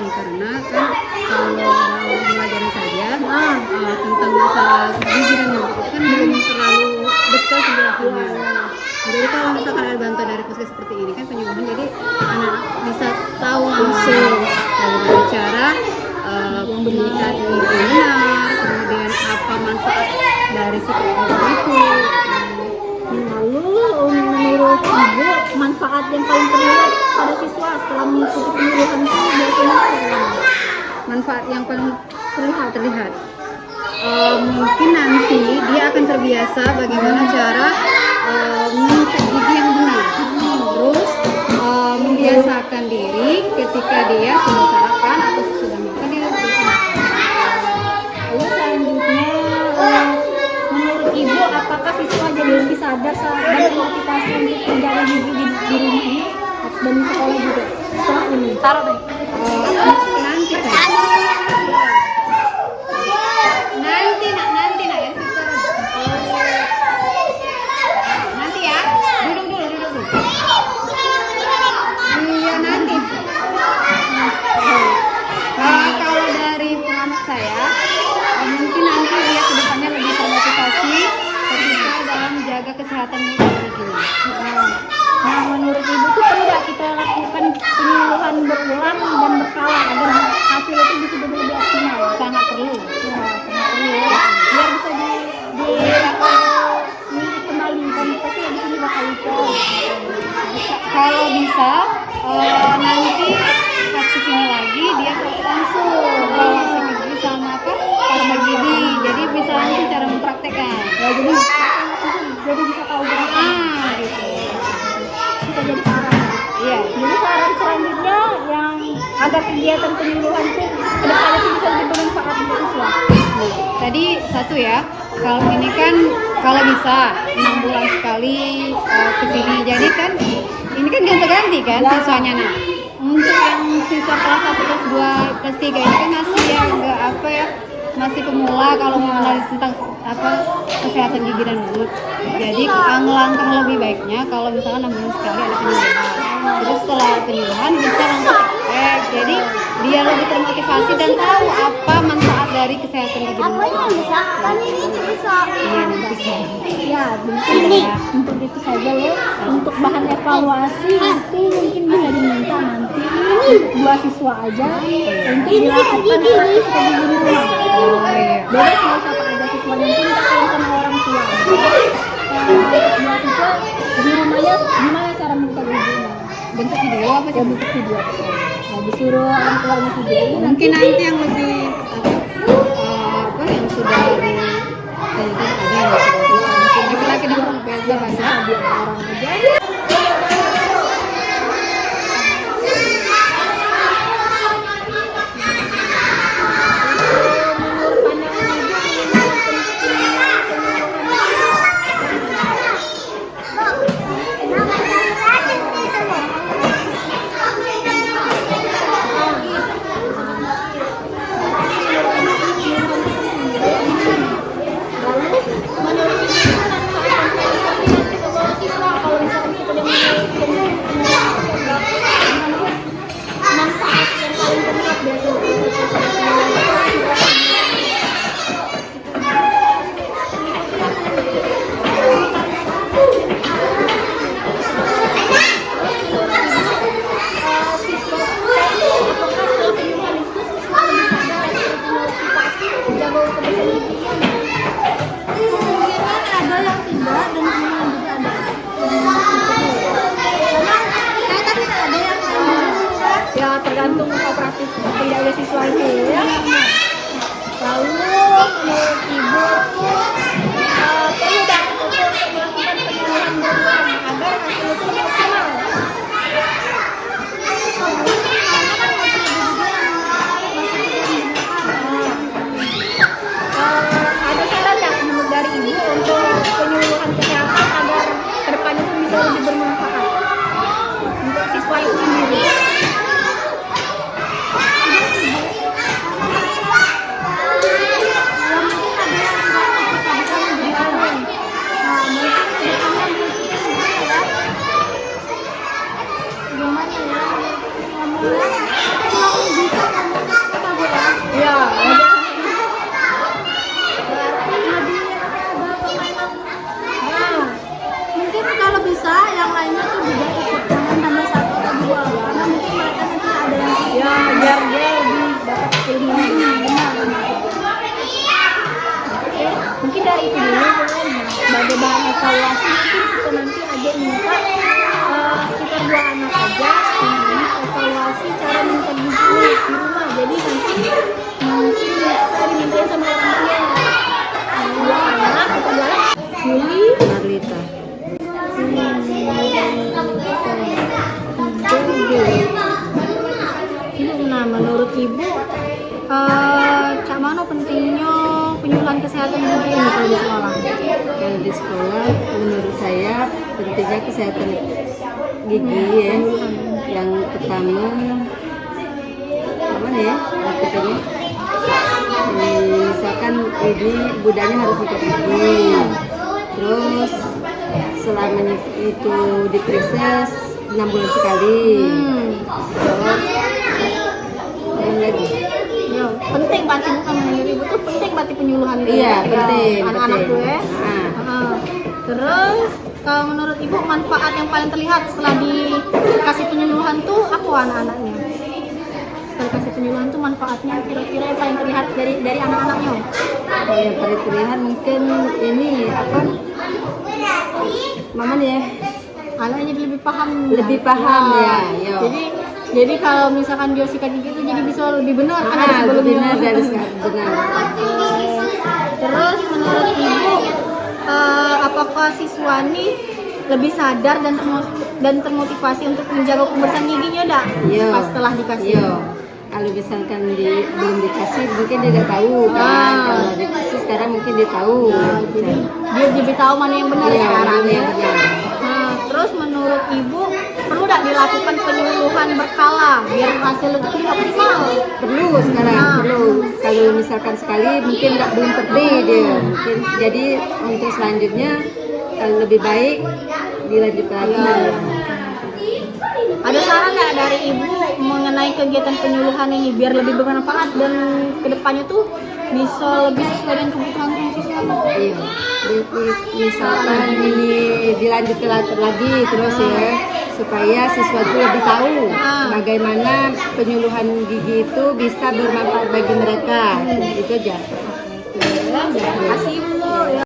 karena kan kalau dalam pelajaran saja tentang masalah gizi dan mulut itu kan belum terlalu detail penjelasannya. Jadi kalau misalkan ada bantuan dari puskes seperti ini kan penyuluhan, jadi anak bisa tahu langsung bagaimana cara menyikapi yang benar, kemudian apa manfaat dari si pelajaran itu. Lalu menurut Ibu manfaat yang paling terlihat pada siswa setelah mengikuti penyuluhan itu biasanya apa? Manfaat yang paling terlihat mungkin nanti dia akan terbiasa bagaimana cara menyikat gigi yang benar, terus membiasakan diri ketika dia sudah sarapan atau sudah makan dia harus makan. Lalu selanjutnya menurut Ibu apakah siswa jadi lebih sadar dan termotivasi untuk menjaga gigi di rumahnya dan di sekolah juga setelah ini? Taruh deh. Nanti kan. Nanti nak ya. Nanti ya. Duduk dulu. Iya nanti. Kalau dari pengamat saya, mungkin nanti dia kedepannya lebih termotivasi ketika dalam menjaga kesehatan giginya. Nah, menurut Ibu tuh perlu nggak kita lakukan penyuluhan berulang dan berkala agar hasil itu bisa lebih optimal? Sangat perlu. Ya, sangat perlu ya. Biar bisa dikembalikan pasti di sini bakal lucu. Kalau bisa nanti pas kesini lagi dia langsung bawa sikat gigi sama pasta gigi, jadi bisa langsung cara mempraktekkan. Ya, jadi bisa tahu berapa. Gitu. Bisa jadi saran. Iya. Jadi saran selanjutnya yang agar kegiatan penyuluhan itu kedepannya itu bisa lebih bermanfaat untuk siswa. Tadi satu ya, kalau ini kan kalau bisa 6 bulan sekali kesini, jadi kan ini kan ganti-ganti kan siswanya. Nah, untuk yang siswa kelas 1, kelas 2, kelas 3 ini kan masih ya enggak masih pemula kalau mengenal tentang kesehatan gigi dan mulut. Jadi langkah lebih baiknya kalau misalkan 6 bulan sekali ada penyuluhan. Terus setelah penyuluhan bisa langsung praktek. Jadi dia lebih termotivasi dan tahu apa manfaat dari kesehatan gigi dan mulut. Iya nanti sih. Ya, untuk itu saja loh. Untuk bahan evaluasi itu mungkin bisa diminta nanti dua siswa aja untuk dilakukan praktik di rumah. Bebas mau siapa aja siswa yang pintar kalau sama orang tua. Dua siswa di rumahnya gimana cara mengikat giginya? Bentuk video apa sih? Bentuk video. Nah, disuruh orang tuanya videoin. Mungkin nanti yang lebih yang sudah ada mungkin laki-laki dan perempuan bahasa biar orang aja. Tergantung kooperatif penjaga siswa itu ya. Lalu menurut Ibu perlu banget untuk melakukan penyuluhan berulang agar hasil itu lebih optimal. Ada saran nggak menurut dari Ibu untuk penyuluhan kesehatan agar kedepannya itu bisa lebih bermanfaat untuk siswa itu sendiri? evaluasi mungkin kita nanti aja minta sekitar 2 anak aja untuk evaluasi cara minta gizi di rumah. Jadi nanti mungkin bisa dimintain sama orang tua. 2 anak itu adalah Juli, Marlita. Nah, menurut Ibu, cak mana pentingnya penyuluhan kesehatan gigi ini kalau di sekolah? Kalau di sekolah, menurut saya pentingnya kesehatan gigi ya. Yang pertama, apa ya? Maksudnya, misalkan ini budanya harus sikat gigi, terus selama itu diperiksa 6 bulan sekali. Terus apa lagi? Ya, penting berarti bukan menurut Ibu tuh penting berarti penyuluhan itu. Iya, penting. Anak-anak tuh ya. Nah. Terus kalau menurut Ibu manfaat yang paling terlihat setelah dikasih penyuluhan tuh apa anak-anaknya? Setelah dikasih penyuluhan tuh manfaatnya kira-kira yang paling terlihat dari anak-anaknya? Yang paling terlihat mungkin ini apa? Mama nih ya. Anaknya jadi lebih paham. Lebih paham ya. Yo. Jadi kalau misalkan dia sikat gigi itu jadi bisa lebih benar kan dari Lebih sebelumnya. benar dari sekarang benar. Terus menurut Ibu apakah siswa ini lebih sadar dan termotivasi untuk menjaga kebersihan giginya dah Iya. pas setelah dikasih? Iya. Kalau misalkan belum dikasih mungkin dia tidak tahu kan. Kalau dikasih sekarang mungkin dia tahu. Jadi dia jadi tahu mana yang benar Iya, sekarang mana ya. yang benar. Nah, terus menurut Ibu perlu tidak dilakukan penyuluhan berkala biar hasil itu lebih optimal? Perlu sekarang, perlu. Kalau misalkan sekali mungkin belum terdi dia. Mungkin jadi untuk selanjutnya kalau lebih baik dilanjut lagi. Ada saran nggak dari Ibu mengenai kegiatan penyuluhan ini biar lebih bermanfaat dan kedepannya tuh bisa lebih sesuai dengan kebutuhan siswa? Iya. Misalkan ini dilanjutkan lagi terus ya, supaya siswa itu lebih tahu bagaimana penyuluhan gigi itu bisa bermanfaat bagi mereka. Itu aja.